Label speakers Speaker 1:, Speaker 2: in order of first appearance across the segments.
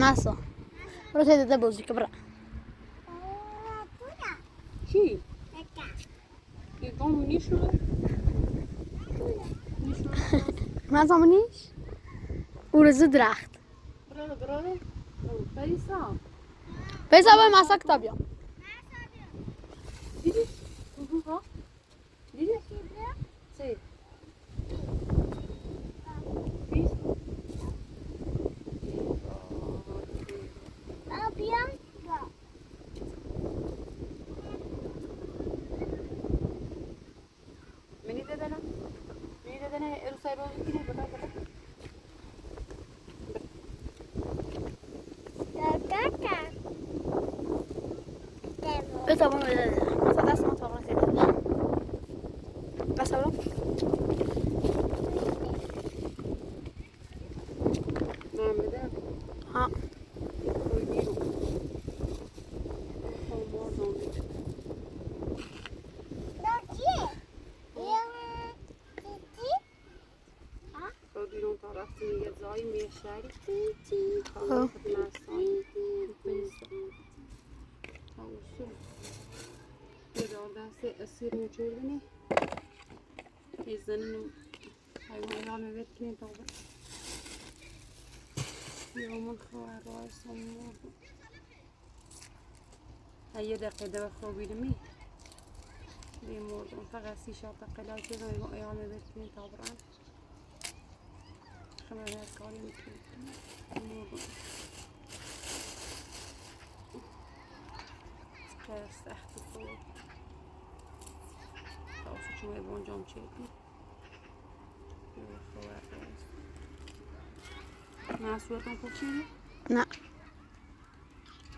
Speaker 1: ماسا برو تهدیده بازی که برا
Speaker 2: چی؟ یه گام نیشو
Speaker 1: ماسا منیش ورزه درخت
Speaker 2: برای پیسا
Speaker 1: پیسا باید ماسا کتاب یا
Speaker 2: دیدی؟ ها؟ دیدی؟ سی پیس منی دادنا ارو سایبا بگیری بطا
Speaker 1: پیسا باید داده ماسا دست ما طاقنا تهدیده بس برو
Speaker 2: محمده
Speaker 1: ها
Speaker 2: روی بیرو خمار زنبید رو بیرون تا رفتی میگه زایی میشاری تا خدمستان تاوسو یه دار دست اسیر میچوردنی یزدنن حیوان را میبید کنین تا بر یومن خواه رای سمور یه دقیقه دو خواه بیرمی بیموردم فقط 30 دقیقه چیزا میگم ایام میبید کنین تا برن خمه هست کاری میکنیم بیموردم کار سختی خود تاوسو چون ایوان جام چیدی یه خواه رای محصولتون خوب چیدی؟
Speaker 1: نه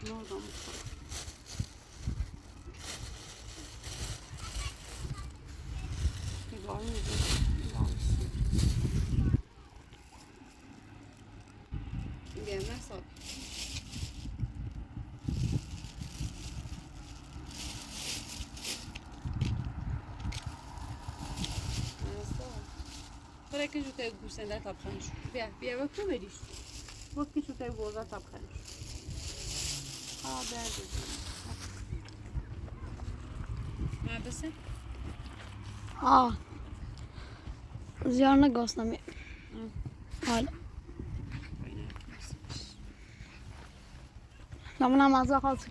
Speaker 2: نوردم ایوان میبید Gel nasıl? برای که جوته گوسنده تابخانش بیا وقت بریش وقت که جوته بوزا تابخانش برد نه بسه
Speaker 1: زیار نگاستم حالا نمونم از خالص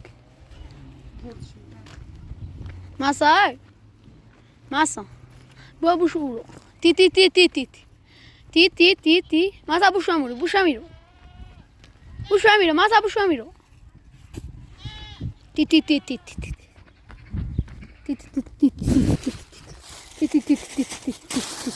Speaker 1: ماسا ماسا بابو شورو تی تی تی تی تی تی تی تی تی ماسا بوشامورو بوشامیرو بوشامیرو ماسا بوشامیرو تی تی تی تی تی تی تی تی تی تی تی تی تی تی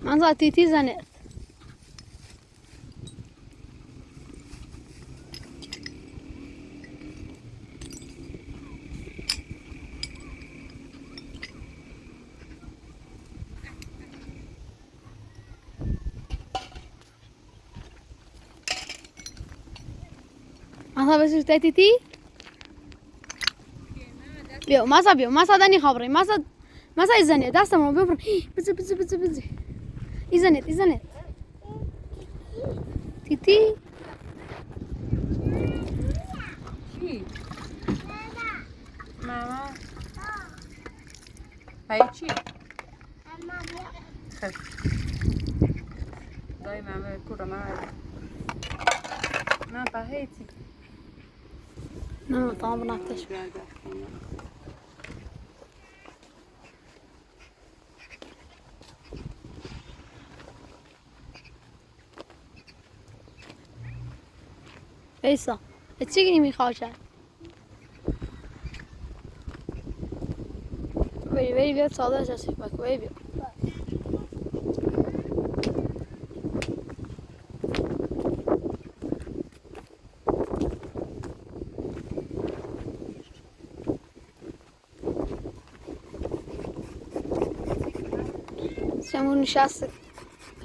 Speaker 1: ماسا تی تی زنه ماسا بسیار تی تی بیا ماسا دنی خبره ماسا ایزنه دستم رو ببر بزه ایزنه تی تی
Speaker 2: چی؟ ماما هایی چی؟ خب دای من کورا من بهیتی
Speaker 1: نه طبعا نتش ایسا چی میخواد بری بیا ساده جاسی بک بیا siamo nişastık.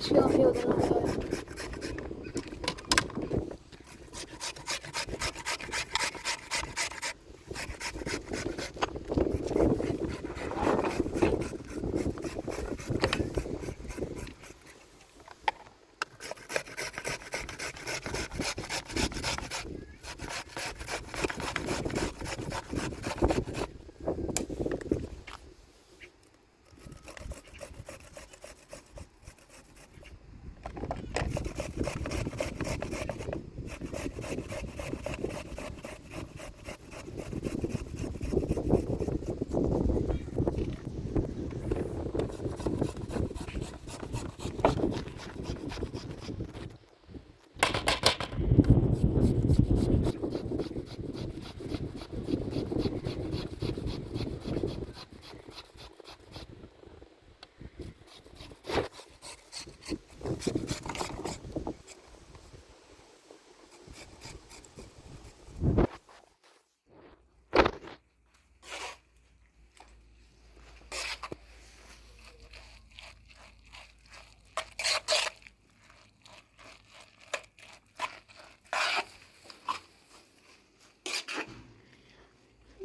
Speaker 1: Şu yapıyordum.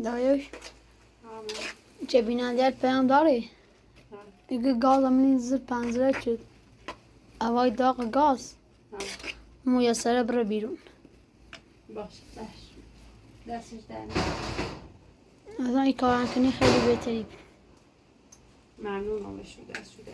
Speaker 1: دایش جبینا دیت پیام داری دیگه گاز همین زیر پنجره شد اوای داغ گاز میسره بره بیرون
Speaker 2: باش دستش در
Speaker 1: مثلا این کاران کنی خیلی بهتری
Speaker 2: ممنون آمشو دست شده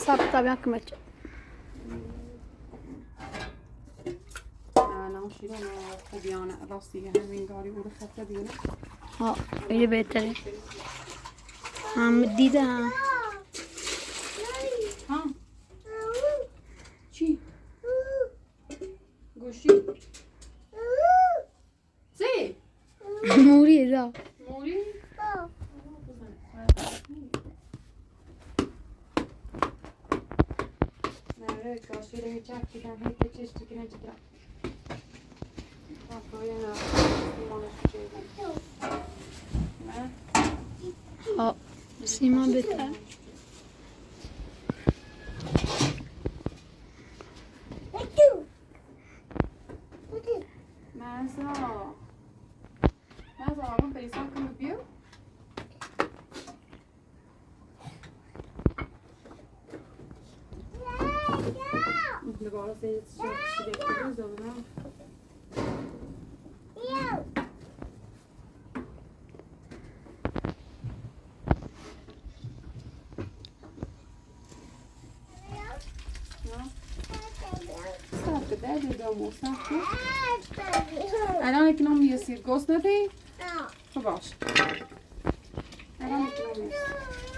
Speaker 1: اصلا طبیعا کمچه
Speaker 2: الان شیرون خوبیانه راستی همین گاری او رو خطه بیونه
Speaker 1: ها خیلی بهتره هم دیده هم
Speaker 2: ها چی؟ گوشی؟ سی؟
Speaker 1: موری را
Speaker 2: موری؟ نه گوشی رو میچک دیدن هیچ چیز دیگه نجیدن آفرین سیمانش بچه نه؟
Speaker 1: ها سیما بهتر
Speaker 2: مازا آقا پیسان کنه بیو Agora você se vê com os olhos, né? Sabe, deve do almoço, الان که نم میسید گوش ندی؟ خب باش الان که نم میسید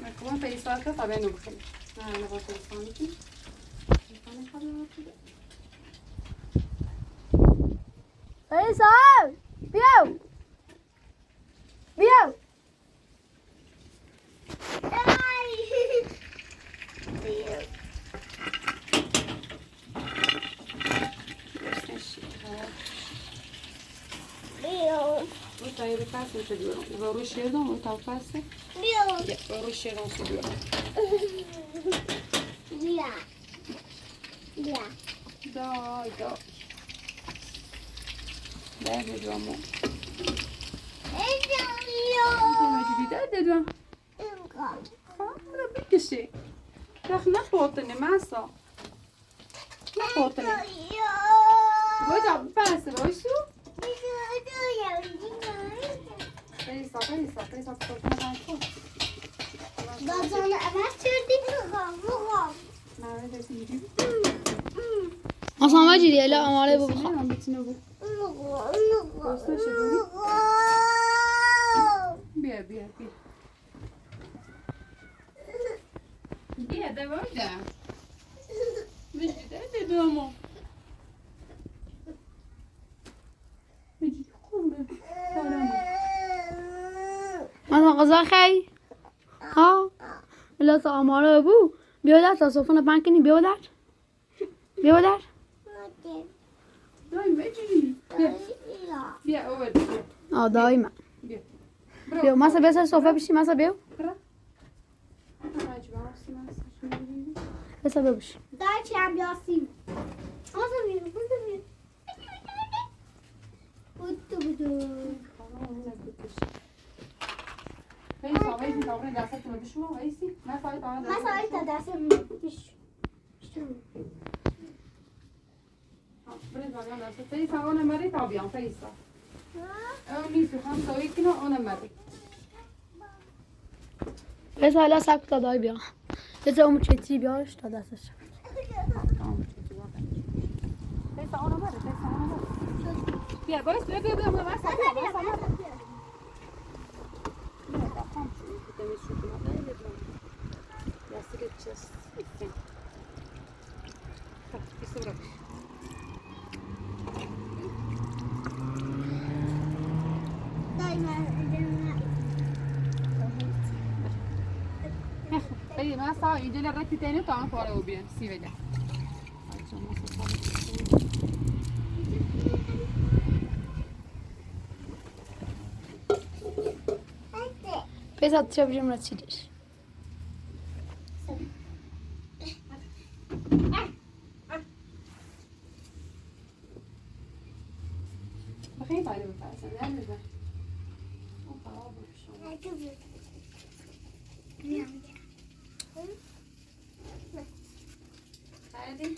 Speaker 2: مکمون پیسا که طبعا نبخل نه نه با پیسانی که پیسانی خواهد
Speaker 1: پیسا بیاو بیاو
Speaker 2: Tayı bakarsın seviyorum. Ve ruş yerden mi tavukası?
Speaker 3: Bia.
Speaker 2: Ve ruş yerden seviyorum.
Speaker 3: Bia. Bia.
Speaker 2: Daj. Där är du amor. Som är det där du. Det blir sig. Räkna på den i massa. På den. Vad är det? Fast det var så. Prisa på den här.
Speaker 3: Bazana evet sürdük mü?
Speaker 2: Nej, det är inte.
Speaker 1: Hasan var جدي لا أمالي
Speaker 2: Det
Speaker 1: ببخ.
Speaker 2: är någon bit nu. Bia. Bia, det var det. Men det är du amor. Men du kommer.
Speaker 1: مثلا غذا خی ها لا تا آماله ابو بیا در تا صفحه بانک کنی بیا در
Speaker 2: Daj, Maggie. Bia, över.
Speaker 1: دائما
Speaker 2: Bia.
Speaker 1: بیا مثلا بیا سر صفحه بشی مثلا بیا
Speaker 2: Bra. Hadi bakalım.
Speaker 1: مثلا بیا بشی
Speaker 3: Daha çembersin. Nasıl bir? Budu.
Speaker 2: Pensa, vai então, vai dar certo no bicho, vai sim. Vai sair para
Speaker 3: Mas aí tá dessa
Speaker 2: Pensa, أنا مريت أبيض pensa. أمي في 5 كيلو أنا مريت.
Speaker 1: مثلا لا ساکت دای بیا مثلا اون چتی بیارش تا دستش
Speaker 2: Pensa, أنا مريت. بیا باش بیا ما بس. Yastık edeceğiz. İlkin. Bak, bir sıra. Vedi, ma sta i geli arretti teni to ancora ubi, si vede.
Speaker 1: پس اتش بریم رسیدش
Speaker 2: Bakayım bari bu tarafa. Nerede? O para bu şu. Hadi.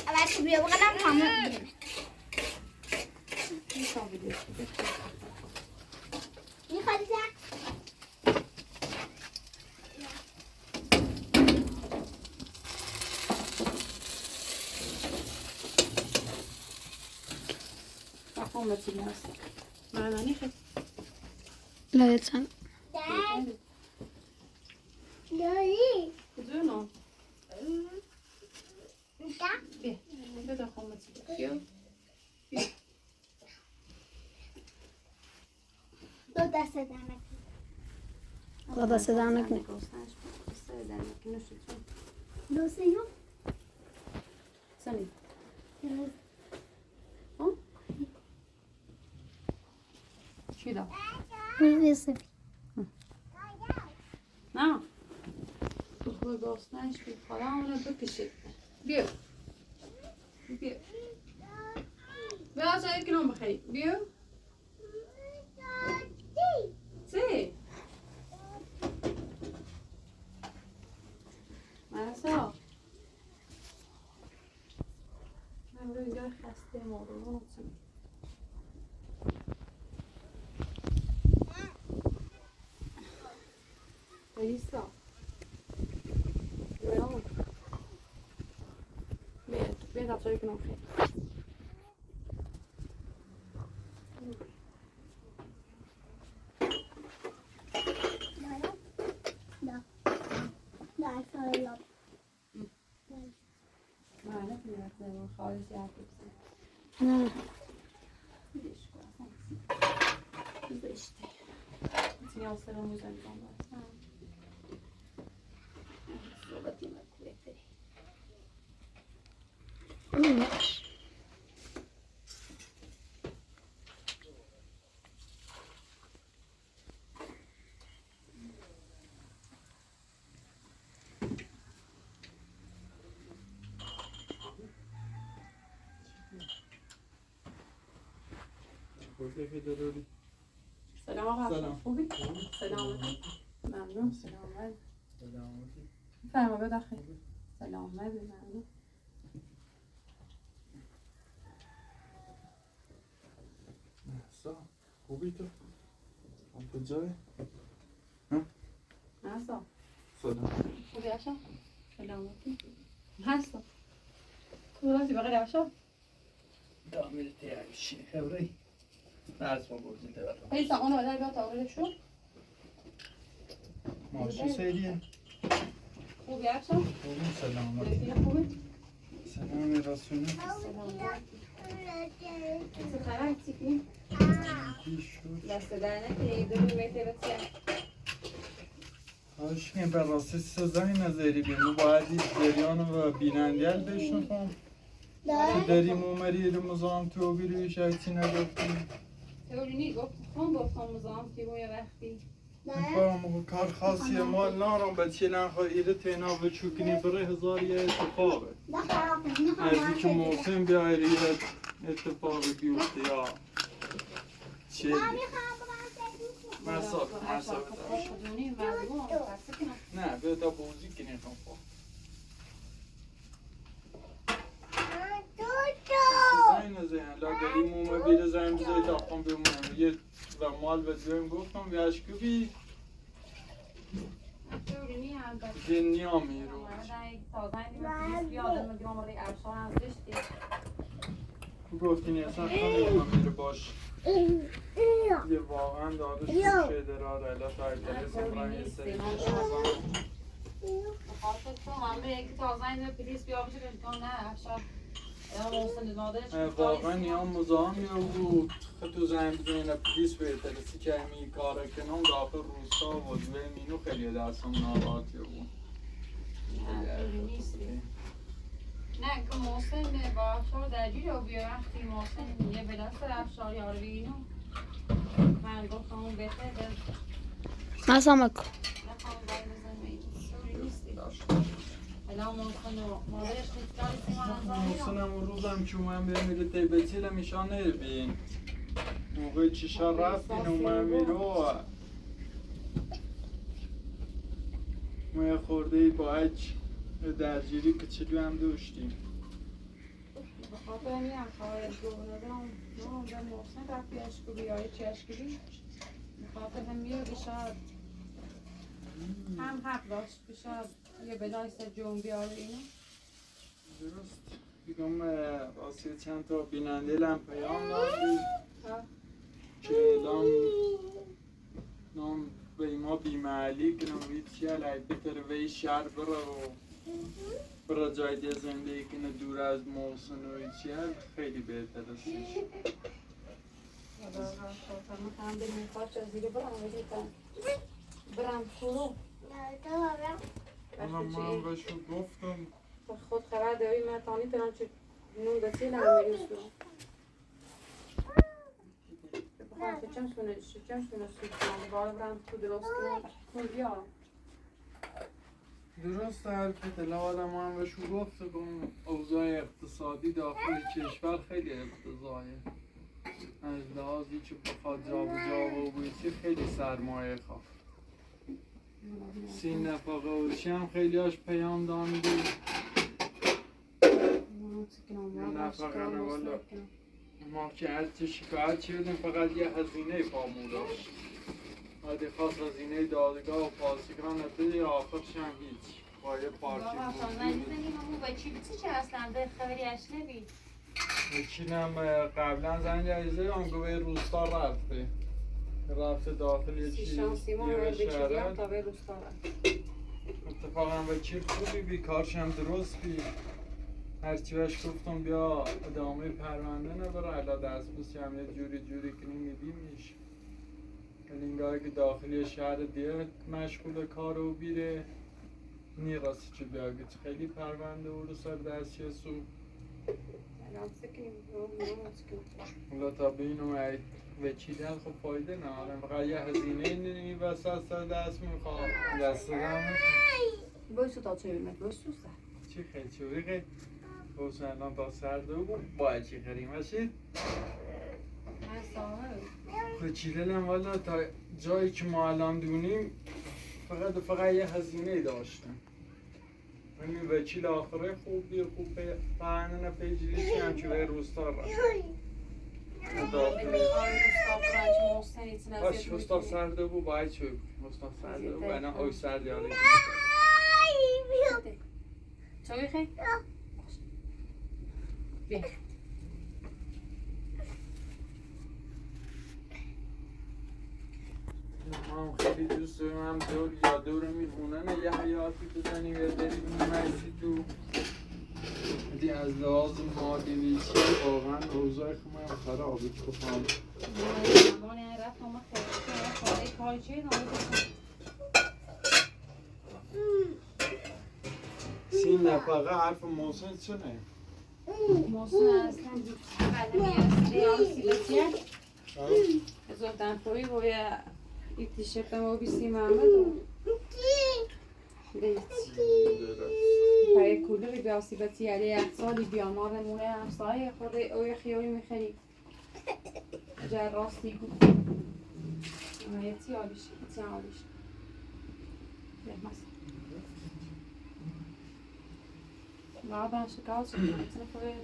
Speaker 3: Evet, bir kadar tamam.
Speaker 2: Ne yapıyorsun?
Speaker 3: Yıkayacak.
Speaker 2: Bakmam lazım biraz. Bana ne kadar?
Speaker 1: لا يتسن
Speaker 3: Dali.
Speaker 2: Kuduyor mu?
Speaker 3: Da.
Speaker 2: Bir. Bir de koması gerekiyor.
Speaker 3: Do da se demek.
Speaker 1: خدا صدامك نه
Speaker 3: Do se yok.
Speaker 2: Sani. Çiğ da.
Speaker 1: نرسم
Speaker 2: Ne? Bu dostlar hiçbir falan ona da pişirdi. Bir. Biraz erken on bakayım. Bir. Si. Masa. Ben böyle hastayım oldum. Unuttum. Elisa. Well. Vet att jag kan också.
Speaker 3: Da så jag.
Speaker 2: Nej, det är det var farligt jäkligt.
Speaker 1: نه
Speaker 2: Det işte. Jag ser dem ut en gång. Så vad det är kul.
Speaker 4: خوبه که ضروری.
Speaker 2: سلام آقا.
Speaker 4: سلام.
Speaker 2: خوبی؟ سلام. ممنون. سلام.
Speaker 4: سلامتی.
Speaker 2: فرما بداخل. سلام. ممنون.
Speaker 4: محسا خوبی تو؟ هم کجایی؟
Speaker 2: محسا
Speaker 4: سلام.
Speaker 2: خوبی عشا؟ سلامتی. محسا تو راستی بقیل عشا؟
Speaker 4: دامیر تیارشی خبری. درس ما بردی تبرم.
Speaker 2: هیسا اونو بدر بیا تا شو.
Speaker 4: ماشی سریه.
Speaker 2: خوبی عشا؟
Speaker 4: خوبی سلامتی.
Speaker 2: رفیق خوبی؟
Speaker 4: سلام رسونه.
Speaker 2: چه خبر چیکی؟
Speaker 4: چی شد؟
Speaker 2: دست در نکنی دو میته بسیار.
Speaker 4: هاش که بر راستی سزایی نظری بیم باید این جریان و بینندیل بشنفم تو داریم اومری رمضان تو بیروی شایدی نگفتیم
Speaker 2: تئوری نی گفتم مزام که یه وقتی
Speaker 4: فهم کار خاصی مال نارم به چیلن خواهیده تینا و چوکنی برای هزار یه اتفاقه از اینکه موسم بیایری اتفاقی بیفته یا چه مساب
Speaker 2: خودونی مردم
Speaker 4: نه بهتا بوزی که نیخوام خواهم زین زین لاغری مومه بیره زن بزایی داخم بمونم یه و مال به دویم گفتم یشکو بی
Speaker 2: تئوری نی هم
Speaker 4: جنی ها میرو گفتین اصلا خیلی ما میره باش یه واقعا داده شوشه درار الا تا اکتره سمران یه سری واقعا یا مزاحم یا بود تو زن بزنین پلیس بهترسی که همی کاره کنم داخل روستا و دوی مینو خیلی دستم ناراحتی بود
Speaker 2: نه که محسن با افشار درگیر رو بیا وقتی محسن یه بلاست افشار یارو بینو من گفتم اون بهتره
Speaker 1: مسامک
Speaker 2: نخوام باید بزنم این سوری نیستی الان محسن و مادرش نیستاری سیمان
Speaker 4: محسنم اون روزم که اومم بمیره تی بچیل میشان نبین موقع چیشا رفتین اومم میرو ما یه خورده با اج درگیری کچلو هم داشتیم
Speaker 2: بخاطر این هم خواهد گوهردم نه به محسن رفتی اشکولی یا چی اشکولی بخاطر هم میره بشاد هم حق داشت بشاد یه بدایست جون بیاره اینو
Speaker 4: درست بگم واسه چند تا بیننده لم پیام دادی که اعلام نام به ما بیمعلی کنم وید چی علی بتر وی شهر برا جای دیگه زندگی کنه دور از محسن و چی خیلی بهتر استش
Speaker 2: هم به میخواد چه زیر برم شروع
Speaker 4: حالا من بهشو گفتم
Speaker 2: خود خبر داری من تانی تنان چه نون دستی نمیریز کنم بخواه چم سونه سوچم بار برم تو درست کنم بیارم
Speaker 4: درست حرفت حالا من بهشو گفتم اوضاع اقتصادی داخل کشور خیلی اقتضایه از لحاظی که بخواد جا و بویسی خیلی سرمایه خواه سین نفاقه اوشی هم خیلی هاش پیام دانده نفاقه نوالا ما که هرچی شکایت چی بدیم فقط یه هزینه پامون داشت بعدی خواست هزینه دادگاه و پاسیگران نبیده آخرش هم هیچ با یه پارکی چینم قبلا زن جایزه هم گوه روستا رفته داخل یه چی یه شهره اتفاقا وکیل خوبی بی کارش هم درست بی هرچی بهش گفتم بیا ادامه پرونده نبره الا دست بسی هم یه جوری که نمیدیمش ولی اینگاه که داخلی شهر دیگه مشغول کار رو بیره نیراستی چه بیا گیت خیلی پرونده او رو سر دستی سو اولا تا به اینو وچیدن خب فایده ندارم فقط یه هزینه نمی وسط سر دست میخواه دست دارم
Speaker 2: بایستو تا چه بیرمت بایستو سر
Speaker 4: چی خیلی چوری خیلی بایستو الان تا سرده بود باید چی خریم هشید
Speaker 2: من سامه
Speaker 4: بچیلنم والا تا جایی که ما الان دونیم فقط یه هزینه داشتن همین وکیل آخره خوب بیر خوب بهانه پیجیری هم که به روستا را باش روستا سرده بود باید چه روستا سرده بود بنا اوی سرده آلی
Speaker 2: چه بخی؟ بیا
Speaker 4: ما خیلی دوست داریم هم دور میخونن یه حیاتی بزنیم یه بریم مرسی تو دی از لحاظ مادی ویچی واقعا اوضاع خمه هم خرابه که خواهم
Speaker 2: زمانی رفت ما خیلی کاری چیه
Speaker 4: سین نفقه حرف محسن چنه؟
Speaker 2: محسن اصلا قلمی سیبتیه زودن خوبی باید این تیشرت ما بیسی محمد برای کلوی بیا سیبتی علی اقصالی بیا مارمونه همسایه خود اوی خیالی میخری جر راستی بود یه تی آلیش یه آلیش مثلا بعدن شکال شکل اتنه خوبه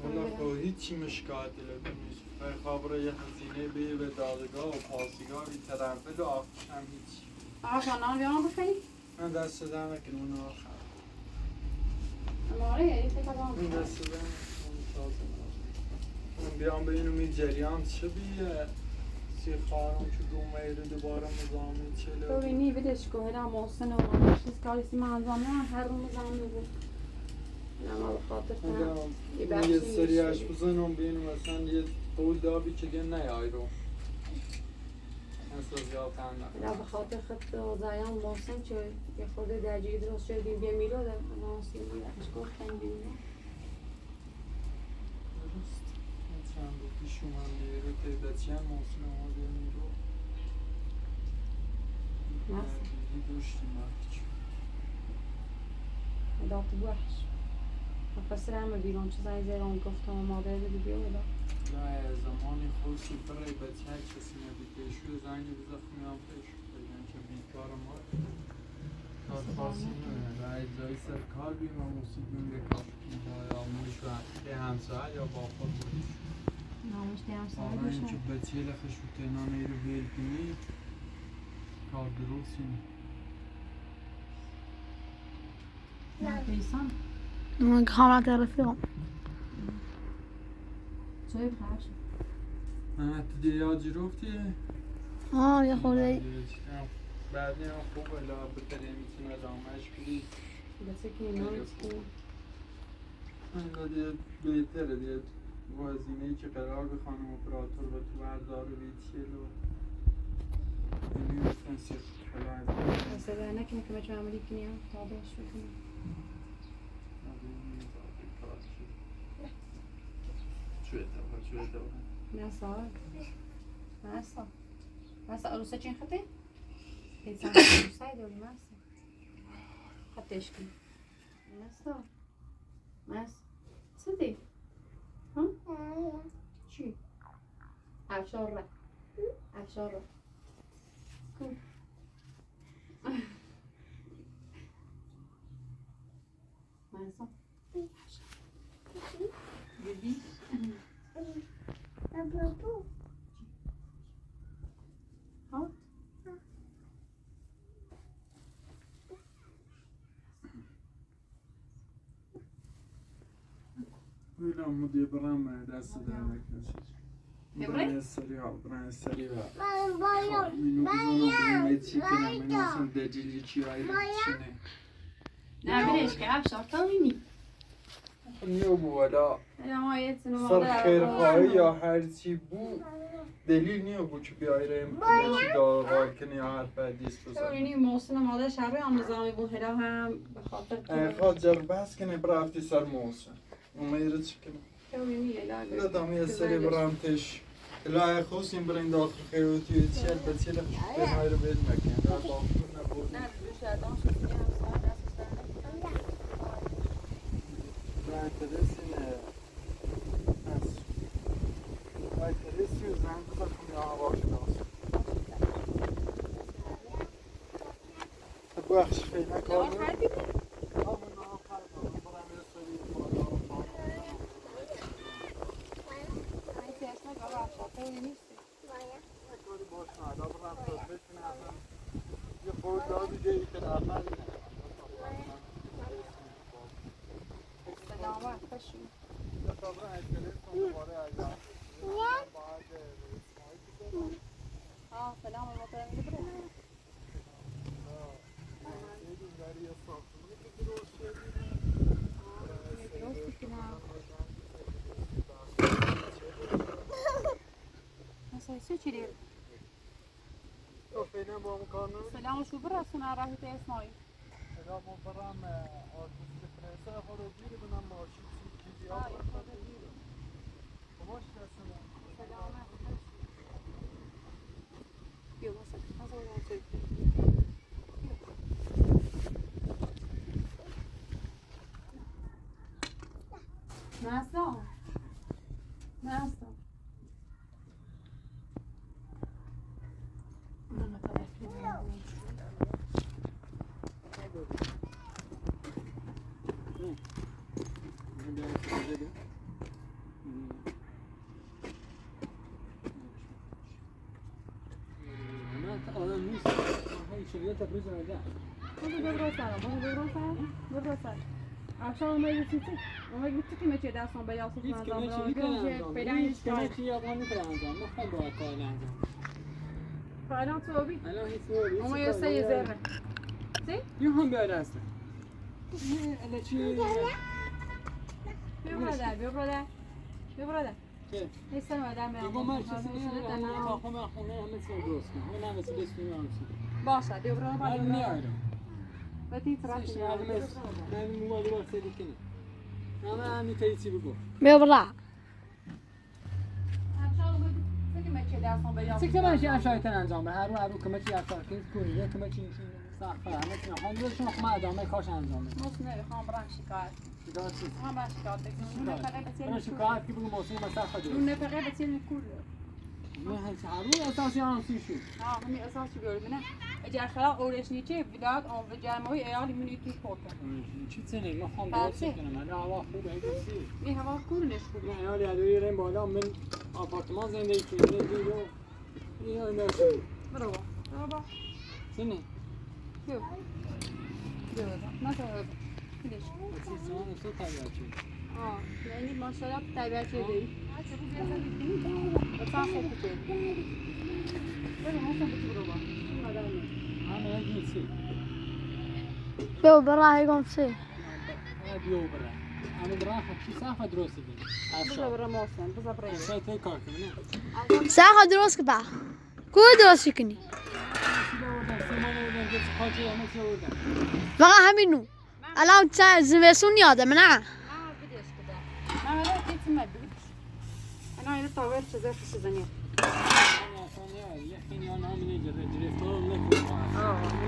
Speaker 4: والا خب هیچی مشکاتی لبنیش خبره یه هزینه به دادگاه و پاسیگاه بی طرفه و آخش هم هیچی
Speaker 2: آقا بیان بخری؟
Speaker 4: من دست دارم اکنون اون آخر
Speaker 2: اما آره یه فکر کنم
Speaker 4: من دست دارم اون تازه من بیام ببینم این جریان چه بیه سی خواهرم که دومه رو دوباره مزامی چله
Speaker 2: ببینی بدش که هلا محسن و من چیز کاری سی منظامه هر رو مزامی بود نما بخاطر
Speaker 4: اگه یه سریعش بزنم بینم مثلا یه قول دابی که دیگه نیای رو مثلا زیاد هم
Speaker 2: نه بخاطر خط زایان محسن چه یه خورده درجه درست شدیم یه میلو در ناسی میلوش گفتن بینیم
Speaker 4: درست چند رو پیشون هم بیرو تیبتی هم محسن آماده میرو دیگه دوشتی مرکچ
Speaker 2: ادات بوحش مفسر همه بیرون چیزایی زیران گفتم مادر بگی بیو ادا
Speaker 4: لا زمانی خوشی برای بچه های کسی نبیدشو زنگی بزخمی هم پیش بگن که بیکار ما کار خاصی نمونه و اجزایی سر کار بیم و موسیقی به کار یا موش و یه همسایه یا با خود بودیش
Speaker 2: نامش دیم سال
Speaker 4: واقعا این که
Speaker 2: بشه
Speaker 4: بچه لخش و تنان ایرو بیل کنی کار درستی نی
Speaker 2: نه بیسان
Speaker 1: من خواهد رفیقم
Speaker 2: چه بخش
Speaker 4: نه تو دیگه جیروفتی؟
Speaker 1: یه خورده
Speaker 4: بعدی هم خوب الا بتره میتونه ادامهش بدی
Speaker 2: بسه که اینا چی
Speaker 4: این دیگه بهتره دیگه وزینه‌ای که قرار به خانم اپراتور و تو بردار ویتیل و میگفتن سیخ خلاص
Speaker 2: مثلا نکنه که بچه عملی کنیم تابش بکنیم مسا عروسه چین خطه؟ انسان عروسه دولی مسا خطهش کنی مسا صدی؟ ها؟ چی؟ افشار را کن مسا بیبی ها؟
Speaker 4: ویلا مدی برام دست در نکنشید برای سری ها برای سری ها منو بزنم باید چی کنم منو اصلا دجیلی چی هایی رو چنه
Speaker 2: نه برش که افشار تا بینی
Speaker 4: نیو بولا سر خیرخواهی یا هر چی بود دلیل نیو بود که بیایی ریم چی داغار کنی یا هر بعدیست بزنی
Speaker 2: ببینی محسن مادر شبه هم نظامی بود هلا هم به خاطر
Speaker 4: خواهد جر بس کنی برافتی سر موسن امیره چی کنی
Speaker 2: ببینی
Speaker 4: دادم یه سری برام تش الهی خوستیم برین داخل خیوتی چیل بچیل به های رو بید مکن در داخل نبود
Speaker 2: نه دوش دادم شد یه همسان دست
Speaker 4: نه ترسی نه باید ترسی و زنگ بزن کنم یا هوا شده بخش فعلا کار دارم.
Speaker 2: سلام محترم. سو چی دیر؟
Speaker 4: تو فعلا با هم کار نمی
Speaker 2: سلام شو برسون راهی ته اسماعیل.
Speaker 4: سلام برام آتیش پرسه خود گیر بنام ماشین چیزی ها باش رسونه
Speaker 2: سلام بیا مثلا Nasıl? Akşam olmayı bitirdik. Ama gittik mi çe dersen beyaz
Speaker 5: هیچ
Speaker 2: sofradan
Speaker 5: کمکی
Speaker 2: sonra
Speaker 5: میکنم
Speaker 2: görünce
Speaker 5: انجام
Speaker 2: beden
Speaker 5: هیچ
Speaker 2: hiç
Speaker 5: کمکی یابان میکنم انجام ما خیلی باید کار انجام
Speaker 2: Falan tabii.
Speaker 5: الان هیچ موری
Speaker 2: Ama yasa yazarım.
Speaker 5: یه هم بیاد هستن الا چی
Speaker 2: Bir burada, bir burada. Bir burada.
Speaker 5: که
Speaker 2: Neyse öyle mi?
Speaker 5: دیگه من چیزی نمیدونم تا خونه خونه همه چیز درست کنم اون همه چیز بسیم میارم
Speaker 2: Başla, bir burada bak.
Speaker 5: من میارم
Speaker 2: Ve titrat ya.
Speaker 5: من موبایل رو سری کنم همه همین تایی چی بگو
Speaker 1: بیا برا
Speaker 2: Akşam peki mi çe dersen beyaz
Speaker 5: چی کمکی افشایتن انجام به هر رو کمکی افشایتن کنید کمکی سخته همه چی هم درشون خما ادامه کارش انجام میده
Speaker 2: Nasıl ne? Kan bırak şikayet.
Speaker 5: شکایت چیست
Speaker 2: Kan bırak şikayet. Bunun ne kadar
Speaker 5: من
Speaker 2: betelini
Speaker 5: شکایت که بگو موسیقی مسخره درست
Speaker 2: Bunun ne kadar betelini kurdu.
Speaker 5: من هر رو اساسی آنسی شو
Speaker 2: Ha, hani esas gördüğüne. Eğer xalaq öğreşniçe vilayet an ve cəmiyyəti eyali müniti portu.
Speaker 5: چی چنه ما خواهم درست کنم من هوا خوبه کسی
Speaker 2: Bir hava kuruluş kurdu.
Speaker 5: من حالی ادویه ریم بالا من آپارتمان زندگی کنم دیگه این نشون
Speaker 2: Merhaba. Merhaba.
Speaker 5: چنه
Speaker 2: Yok. Yok. Nasıl öyle? Gidiş.
Speaker 5: چی سوان تو تبیعت چی
Speaker 2: Ha, yani maşallah tabiatı değil. Çabuk yazan bittin. Otan sokutu. Böyle nasıl bu burada? Şunlardan ne?
Speaker 5: همه یکی چی
Speaker 1: بیا برا هیگم چه
Speaker 5: بیو برای همه برای چی صحفه درستی بین
Speaker 2: Bu
Speaker 5: افشار
Speaker 2: da bura olsun. Bu da buraya.
Speaker 5: افشار تی کار کنه
Speaker 1: ساخه درست که با کوی درست کنی
Speaker 5: چی بردن سیمان بردن که خاطی همه چی بردن
Speaker 1: فقط همینو الان زمستون یادم نه
Speaker 2: Ha, bir de eskide. Ben öyle getirmedim. Ben ayrı tavır çizer sizden.
Speaker 5: یخی یا نامینه گرفتار نکنه
Speaker 2: Ha, öyle.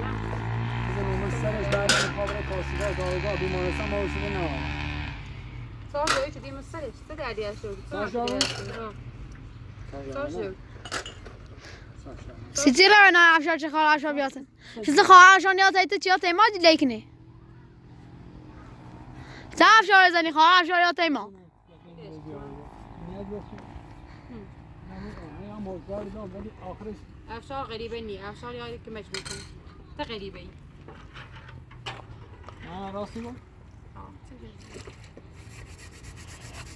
Speaker 5: من سرش بعد مخابره کاسیده دارگاه بیمارستان ما وشده نوارم
Speaker 2: Sağ ol, hiç değil mi? Sarı, işte derdi yaşıyordu.
Speaker 5: Sağ ol.
Speaker 2: Sağ ol.
Speaker 1: سیتی را نه افشار چه خواهر افشار بیاتن چیز خواهر افشار نیات ایت چیا تیما دی لیکنی چه افشار زنی خواهر افشار یا تیما
Speaker 2: Afşar garibe niye? Afşar yani kime çıkıyorsun? Ta garibe.
Speaker 5: راستی بود؟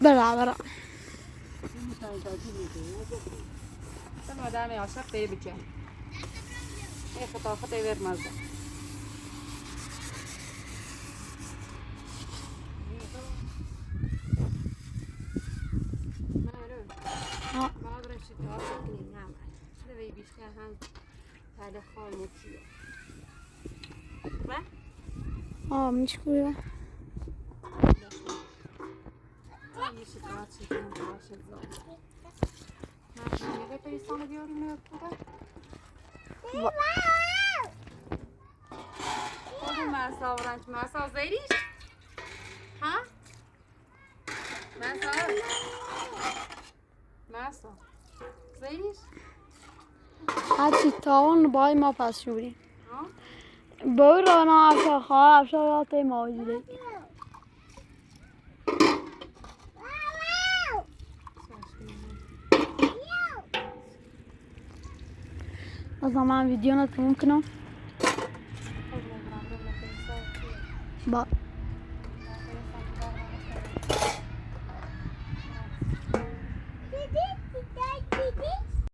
Speaker 1: برا برا
Speaker 2: Sen adamı yaşak değil biçe. Fotoğrafı da vermezdi. Bana bırak şu tarafa gideyim. Şurada bir şey hem tane خال مطیع. و
Speaker 1: آه میشکویا
Speaker 2: یه شکایت شکن باشه زاد. من میگه تو ایسانو بیاری میاد بوده. خودم مرسا ورنج مرسا زیریش؟ ها؟ مرسا Zweitens?
Speaker 1: هرچی تاون بای ما پس شوری
Speaker 2: Ja.
Speaker 1: برو نه افشار خواه افشار یاد ما وجوده از من ویدیو نتموم کنم با